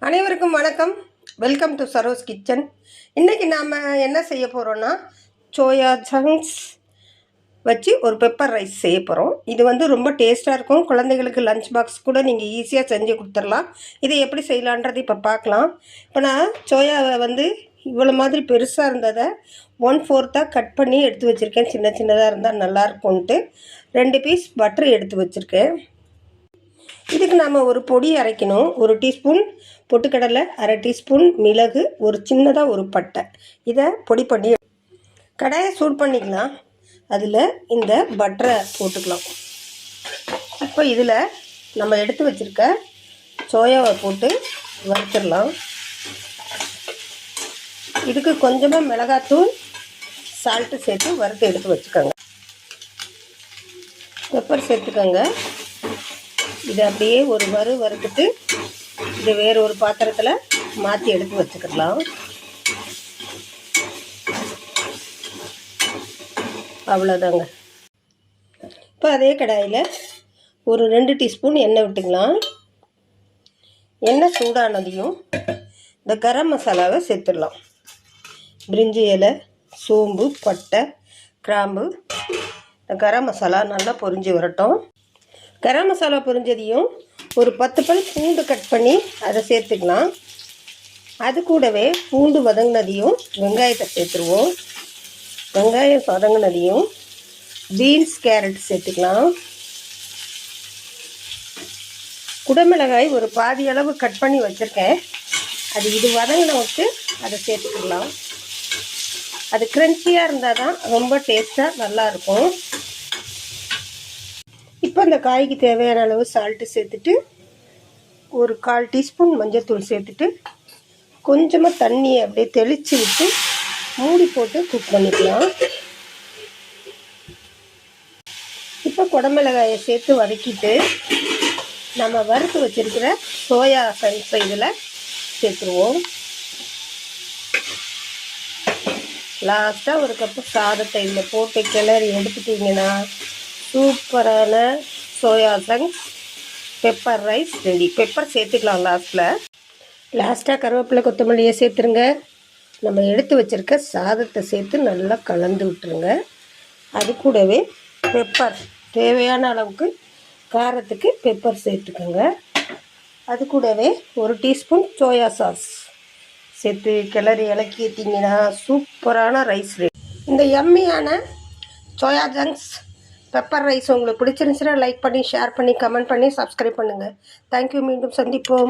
அனைவருக்கும் வணக்கம். Welcome to Saro's kitchen. இன்றைக்கி நாம் என்ன செய்ய போகிறோன்னா சோயா சங்க்ஸ் வச்சு ஒரு பெப்பர் ரைஸ் செய்ய போகிறோம். இது ரொம்ப டேஸ்ட்டாக இருக்கும். குழந்தைகளுக்கு லஞ்ச் பாக்ஸ் கூட நீங்கள் ஈஸியாக செஞ்சு கொடுத்துடலாம். இதை எப்படி செய்யலான்றது இப்போ பார்க்கலாம். இப்போ நான் சோயாவை இவ்வளோ மாதிரி பெருசாக இருந்ததை 1/4 கட் பண்ணி எடுத்து வச்சுருக்கேன். சின்ன சின்னதாக இருந்தால் நல்லாயிருக்கும்ன்ட்டு 2 பீஸ் பட்டர் எடுத்து வச்சுருக்கேன். இதுக்கு நாம் ஒரு பொடி அரைக்கணும். 1 டீஸ்பூன் பொட்டுக்கடலை, 1/2 டீஸ்பூன் மிளகு, ஒரு சின்னதாக ஒரு பட்டை, இதை பொடி பண்ணி கடாயை சூடு பண்ணிக்கலாம். அதில் இந்த பட்டரை போட்டுக்கலாம். இப்போ இதில் நம்ம எடுத்து வச்சுருக்க சோயாவை போட்டு வறுத்துடலாம். இதுக்கு கொஞ்சமாக மிளகாத்தூள், சால்ட்டு சேர்த்து வறுத்து எடுத்து வச்சுக்கோங்க. பெப்பர் சேர்த்துக்கோங்க. இதை அப்படியே ஒரு வறுத்துட்டு இதை வேறு ஒரு பாத்திரத்தில் மாற்றி எடுத்து வச்சுக்கலாம். அவ்வளோதாங்க. இப்போ அதே கடாயில் ஒரு 2 டீஸ்பூன் எண்ணெய் விட்டுக்கலாம். எண்ணெய் சூடானதையும் இந்த கரம் மசாலாவை சேர்த்துடலாம். பிரிஞ்சி இலை, சோம்பு, பட்டை, கிராம்பு, இந்த கரம் மசாலா நல்லா பொரிஞ்சு வரட்டும். கரம் மசாலா பொரிஞ்சதையும் ஒரு 10 பல் பூண்டு கட் பண்ணி அதை சேர்த்துக்கலாம். அது கூடவே பூண்டு வதங்கினதையும் வெங்காயத்தை சேர்த்துருவோம். வெங்காயம் வதங்கினதையும் பீன்ஸ், கேரட் சேர்த்துக்கலாம். குடமிளகாய் ஒரு பாதி அளவு கட் பண்ணி வச்சுருக்கேன். இது வதங்கின விட்டு அதை சேர்த்துக்கலாம். அது க்ரன்ச்சியாக இருந்தால் தான் ரொம்ப டேஸ்ட்டாக நல்லாயிருக்கும். இப்போ இந்த காய்க்கு தேவையான அளவு சால்ட்டு சேர்த்துட்டு ஒரு 1/4 டீஸ்பூன் மஞ்சள்தூள் சேர்த்துட்டு கொஞ்சமாக தண்ணியை அப்படியே தெளித்து விட்டு மூடி போட்டு குக் பண்ணிக்கலாம். இப்போ குடமிளகாயை சேர்த்து வதக்கிட்டு நம்ம வறுத்து வச்சுருக்கிற சோயா சங்க்ஸை இதில் சேர்த்துருவோம். லாஸ்ட்டாக ஒரு கப்பு சாதத்தை இதில் போட்டு கிளறி எடுத்துட்டிங்கன்னா சூப்பரான soya chunks pepper rice ready. Pepper சேர்த்துக்கலாம் லாஸ்ட்டாக கருவேப்பிலை, கொத்தமல்லியை சேர்த்துருங்க. நம்ம எடுத்து வச்சுருக்க சாதத்தை சேர்த்து நல்லா கலந்து விட்டுருங்க. அது கூடவே பெப்பர் தேவையான அளவுக்கு காரத்துக்கு பெப்பர் சேர்த்துக்கோங்க. அது கூடவே 1 டீஸ்பூன் சோயா சாஸ் சேர்த்து கிளறி இலக்கிட்டிங்கன்னா சூப்பரான ரைஸ் ரெடி. இந்த யம்மியான சோயா சங்க்ஸ் பெப்பர் ரைஸ் உங்களுக்கு பிடிச்சிருந்துச்சுன்னா லைக் பண்ணி, ஷேர் பண்ணி, கமெண்ட் பண்ணி, சப்ஸ்கிரைப் பண்ணுங்கள். தேங்க்யூ. மீண்டும் சந்திப்போம்.